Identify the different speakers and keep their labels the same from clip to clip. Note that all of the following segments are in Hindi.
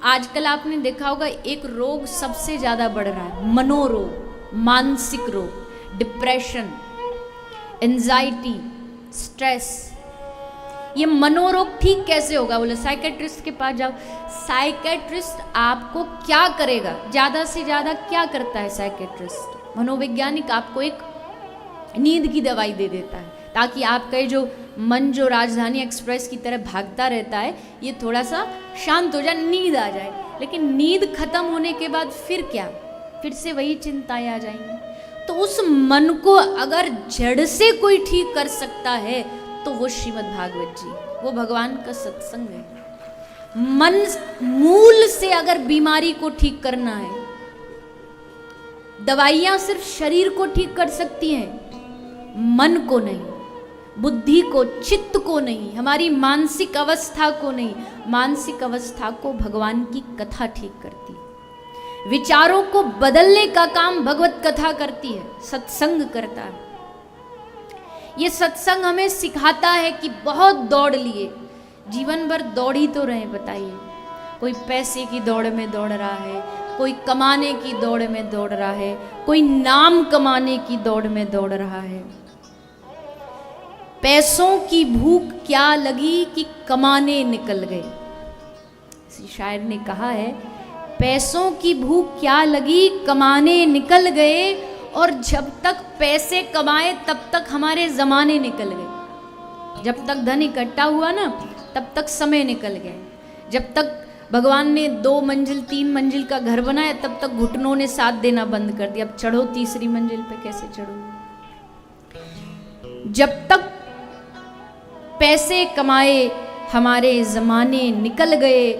Speaker 1: आजकल आपने देखा होगा एक रोग सबसे ज्यादा बढ़ रहा है, मनोरोग, मानसिक रोग, डिप्रेशन, एंजाइटी, स्ट्रेस। ये मनोरोग ठीक कैसे होगा? बोले साइकेट्रिस्ट के पास जाओ। साइकेट्रिस्ट आपको क्या करेगा? ज्यादा से ज्यादा क्या करता है साइकेट्रिस्ट? मनोवैज्ञानिक आपको एक नींद की दवाई दे देता है ताकि आपका ये जो मन जो राजधानी एक्सप्रेस की तरह भागता रहता है ये थोड़ा सा शांत हो जाए, नींद आ जाए। लेकिन नींद खत्म होने के बाद फिर क्या? फिर से वही चिंताएं आ जाएंगी। तो उस मन को अगर जड़ से कोई ठीक कर सकता है तो वो श्रीमद् भागवत जी, वो भगवान का सत्संग है। मन मूल से अगर बीमारी को ठीक करना है, दवाइयां सिर्फ शरीर को ठीक कर सकती हैं, मन को नहीं, बुद्धि को, चित्त को नहीं, हमारी मानसिक अवस्था को नहीं। मानसिक अवस्था को भगवान की कथा ठीक करती है। विचारों को बदलने का काम भगवत कथा करती है, सत्संग करता है। ये सत्संग हमें सिखाता है कि बहुत दौड़ लिए, जीवन भर दौड़ ही तो रहे। बताइए, कोई पैसे की दौड़ में दौड़ रहा है, कोई कमाने की दौड़ में दौड़ रहा है, कोई नाम कमाने की दौड़ में दौड़ रहा है। पैसों की भूख क्या लगी कि कमाने निकल गए। किसी शायर ने कहा है, पैसों की भूख क्या लगी कमाने निकल गए, और जब तक पैसे कमाए तब तक हमारे जमाने निकल गए। जब तक धन इकट्ठा हुआ ना तब तक समय निकल गए। जब तक भगवान ने 2 मंजिल 3 मंजिल का घर बनाया तब तक घुटनों ने साथ देना बंद कर दिया। अब चढ़ो 3री मंजिल पे, कैसे चढ़ो? जब तक पैसे कमाए हमारे जमाने निकल गए।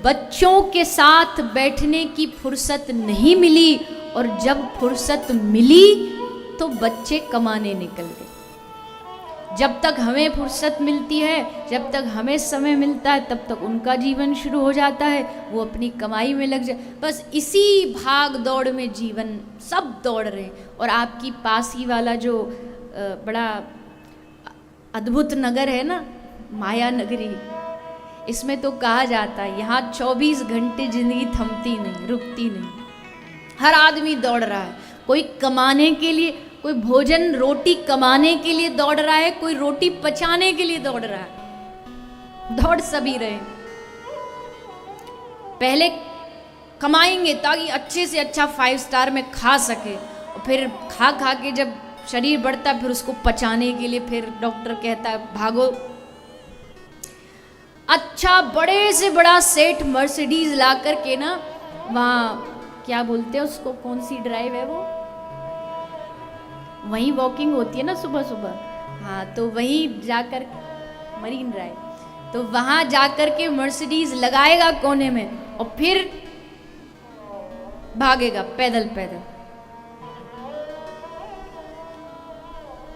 Speaker 1: बच्चों के साथ बैठने की फुर्सत नहीं मिली, और जब फुर्सत मिली तो बच्चे कमाने निकल गए। जब तक हमें फुर्सत मिलती है, जब तक हमें समय मिलता है, तब तक उनका जीवन शुरू हो जाता है, वो अपनी कमाई में लग जाए। बस इसी भाग दौड़ में जीवन सब दौड़ रहे हैं। और आपकी पास ही वाला जो बड़ा अद्भुत नगर है ना, माया नगरी, इसमें तो कहा जाता है यहाँ 24 घंटे जिंदगी थमती नहीं, रुकती नहीं। हर आदमी दौड़ रहा है, कोई कमाने के लिए, कोई भोजन रोटी कमाने के लिए दौड़ रहा है, कोई रोटी पचाने के लिए दौड़ रहा है। दौड़ सभी रहे। पहले कमाएंगे ताकि अच्छे से अच्छा 5 स्टार में खा सके, और फिर खा खा के जब शरीर बढ़ता है फिर उसको पचाने के लिए फिर डॉक्टर कहता है भागो। अच्छा बड़े से बड़ा सेठ मर्सिडीज ला करके ना, वहाँ क्या बोलते हैं उसको, कौन सी ड्राइव है वो, वहीं वॉकिंग होती है ना सुबह सुबह, हाँ, तो वहीं जाकर मरीन ड्राइव, तो वहाँ जाकर के मर्सिडीज लगाएगा कोने में और फिर भागेगा पैदल पैदल।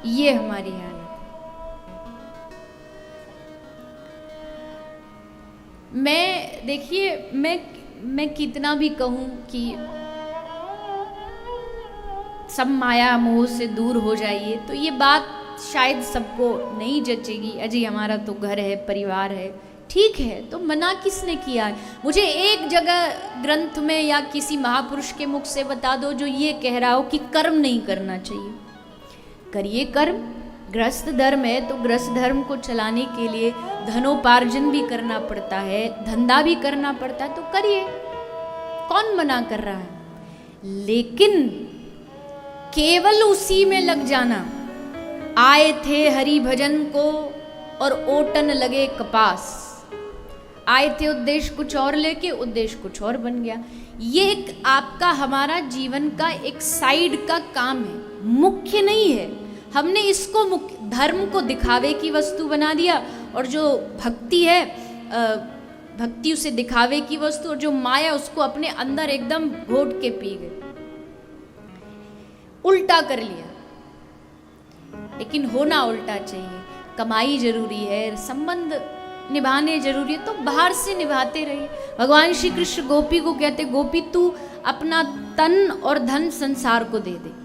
Speaker 1: ये हमारी हालत। मैं देखिए, मैं कितना भी कहूं कि सब माया मोह से दूर हो जाइए, तो ये बात शायद सबको नहीं जचेगी। अजी हमारा तो घर है, परिवार है, ठीक है, तो मना किसने किया है? मुझे एक जगह ग्रंथ में या किसी महापुरुष के मुख से बता दो जो ये कह रहा हो कि कर्म नहीं करना चाहिए। करिए कर्म। गृहस्थ धर्म है तो गृहस्थ धर्म को चलाने के लिए धनोपार्जन भी करना पड़ता है, धंधा भी करना पड़ता है, तो करिए, कौन मना कर रहा है। लेकिन केवल उसी में लग जाना, आए थे हरि भजन को और ओटन लगे कपास, आए थे उद्देश्य कुछ और लेके उद्देश्य कुछ और बन गया। ये एक आपका हमारा जीवन का एक साइड का काम है, मुख्य नहीं है। हमने इसको मुख्य, धर्म को दिखावे की वस्तु बना दिया, और जो भक्ति है भक्ति उसे दिखावे की वस्तु, और जो माया उसको अपने अंदर एकदम घोट के पी गए, उल्टा कर लिया। लेकिन होना उल्टा चाहिए। कमाई जरूरी है, संबंध निभाने जरूरी है, तो बाहर से निभाते रहिए। भगवान श्री कृष्ण गोपी को कहते, गोपी तू अपना तन और धन संसार को दे दे।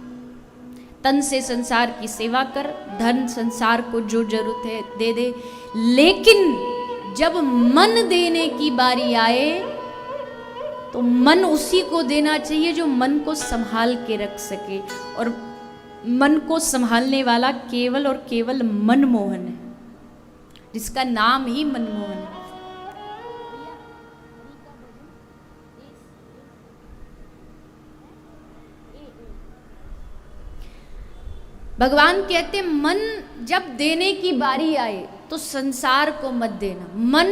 Speaker 1: तन से संसार की सेवा कर, धन संसार को जो जरूरत है दे दे, लेकिन जब मन देने की बारी आए तो मन उसी को देना चाहिए जो मन को संभाल के रख सके, और मन को संभालने वाला केवल और केवल मनमोहन है, जिसका नाम ही मनमोहन है। भगवान कहते मन जब देने की बारी आए तो संसार को मत देना, मन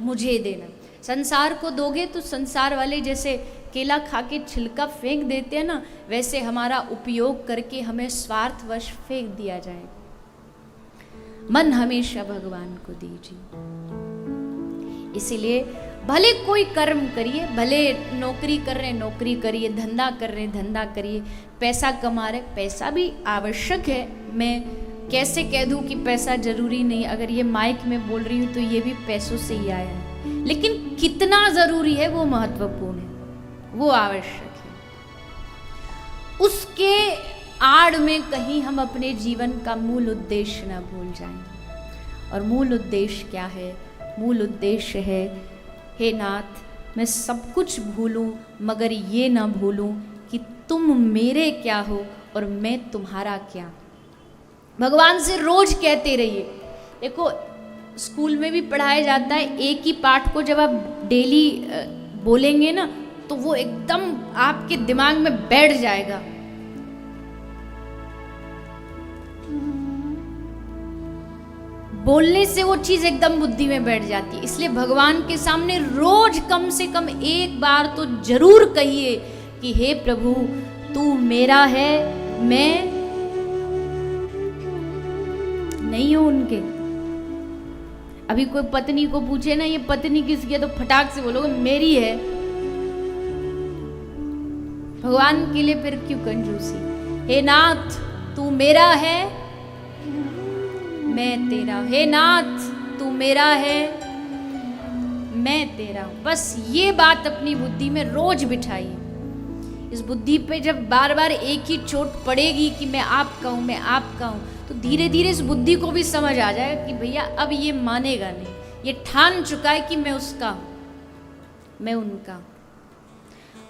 Speaker 1: मुझे देना। संसार को दोगे तो संसार वाले जैसे केला खा के छिलका फेंक देते हैं ना, वैसे हमारा उपयोग करके हमें स्वार्थवश फेंक दिया जाएगा। मन हमेशा भगवान को दीजिए। इसीलिए भले कोई कर्म करिए, भले नौकरी कर रहे नौकरी करिए, धंधा कर रहे धंधा करिए, पैसा कमा रहे पैसा भी आवश्यक है। मैं कैसे कह दूं कि पैसा जरूरी नहीं, अगर ये माइक में बोल रही हूँ तो ये भी पैसों से ही आया है, लेकिन कितना जरूरी है वो महत्वपूर्ण है, वो आवश्यक है। उसके आड़ में कहीं हम अपने जीवन का मूल उद्देश्य ना भूल जाएं। और मूल उद्देश्य क्या है? मूल उद्देश्य है, हे नाथ मैं सब कुछ भूलूं मगर ये ना भूलूं कि तुम मेरे क्या हो और मैं तुम्हारा क्या। भगवान से रोज कहते रहिए। देखो स्कूल में भी पढ़ाया जाता है, एक ही पाठ को जब आप डेली बोलेंगे ना तो वो एकदम आपके दिमाग में बैठ जाएगा। बोलने से वो चीज एकदम बुद्धि में बैठ जाती है। इसलिए भगवान के सामने रोज कम से कम एक बार तो जरूर कहिए कि हे प्रभु तू मेरा है, मैं नहीं हूं उनके। अभी कोई पत्नी को पूछे ना ये पत्नी किसकी है तो फटाक से बोलोगे मेरी है। भगवान के लिए फिर क्यों कंजूसी? हे नाथ तू मेरा है मैं तेरा, हे नाथ तू मेरा है मैं तेरा। बस ये बात अपनी बुद्धि में रोज बिठाइए। इस बुद्धि पे जब बार बार एक ही चोट पड़ेगी कि मैं आपका हूं मैं आपका हूं, तो धीरे धीरे इस बुद्धि को भी समझ आ जाएगा कि भैया अब ये मानेगा नहीं, ये ठान चुका है कि मैं उसका हूं मैं उनका।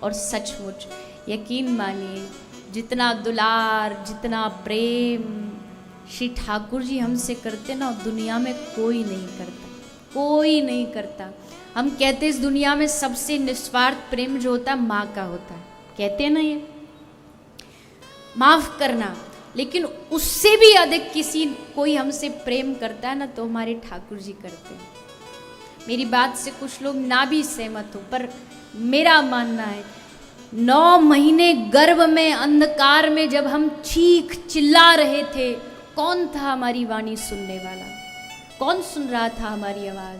Speaker 1: और सचमुच यकीन मानिए जितना दुलार जितना प्रेम श्री ठाकुर जी हमसे करते ना दुनिया में कोई नहीं करता, कोई नहीं करता। हम कहते इस दुनिया में सबसे निस्वार्थ प्रेम जो होता है माँ का होता है, कहते हैं ना ये माफ करना, लेकिन उससे भी अधिक किसी कोई हमसे प्रेम करता है ना तो हमारे ठाकुर जी करते हैं। मेरी बात से कुछ लोग ना भी सहमत हो, पर मेरा मानना है 9 महीने गर्भ में अंधकार में जब हम चीख चिल्ला रहे थे, कौन था हमारी वाणी सुनने वाला? कौन सुन रहा था हमारी आवाज?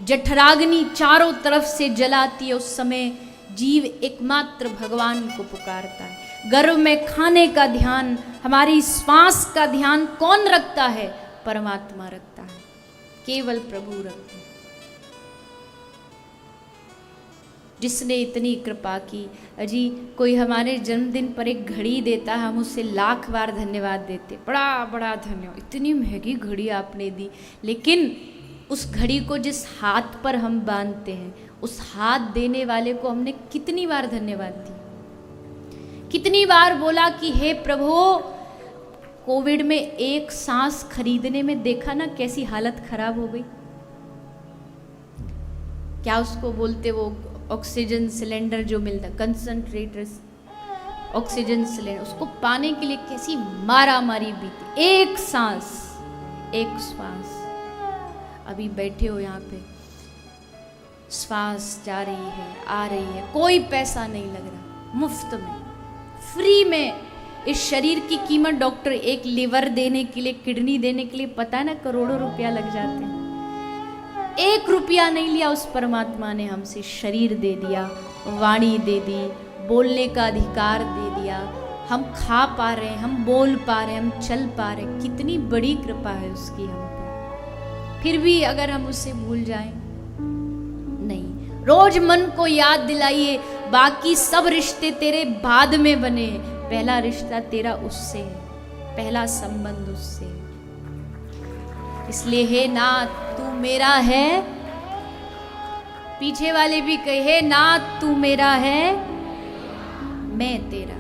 Speaker 1: जठराग्नि चारों तरफ से जलाती है, उस समय जीव एकमात्र भगवान को पुकारता है। गर्भ में खाने का ध्यान, हमारी श्वास का ध्यान कौन रखता है? परमात्मा रखता है, केवल प्रभु रखते हैं। जिसने इतनी कृपा की। अजी कोई हमारे जन्मदिन पर एक घड़ी देता, हम उससे लाख बार धन्यवाद देते, बड़ा बड़ा धन्यवाद, इतनी महंगी घड़ी आपने दी। लेकिन उस घड़ी को जिस हाथ पर हम बांधते हैं, उस हाथ देने वाले को हमने कितनी बार धन्यवाद दिया, कितनी बार बोला कि हे प्रभु। कोविड में एक सांस खरीदने में देखा ना कैसी हालत खराब हो गई। क्या उसको बोलते वो ऑक्सीजन सिलेंडर जो मिलता, कंसंट्रेटर्स ऑक्सीजन सिलेंडर, उसको पाने के लिए कैसी मारा मारी बीती। एक सांस एक श्वास। अभी बैठे हो यहाँ पे, श्वास जा रही है आ रही है, कोई पैसा नहीं लग रहा, मुफ्त में फ्री में। इस शरीर की कीमत डॉक्टर एक लिवर देने के लिए, किडनी देने के लिए पता है ना करोड़ों रुपया लग जाते हैं। 1 रुपया नहीं लिया उस परमात्मा ने हमसे, शरीर दे दिया, वाणी दे दी, बोलने का अधिकार दे दिया, हम खा पा रहे हैं, हम बोल पा रहे हैं, हम चल पा रहे हैं। कितनी बड़ी कृपा है उसकी हम पर। फिर भी अगर हम उसे भूल जाएं, नहीं। रोज मन को याद दिलाइए, बाकी सब रिश्ते तेरे बाद में बने हैं, पहला रिश्ता तेरा उससे है, पहला संबंध उससे है। इसलिए हे नाथ तू मेरा है पीछे वाले भी कहे ना तू मेरा है मैं तेरा।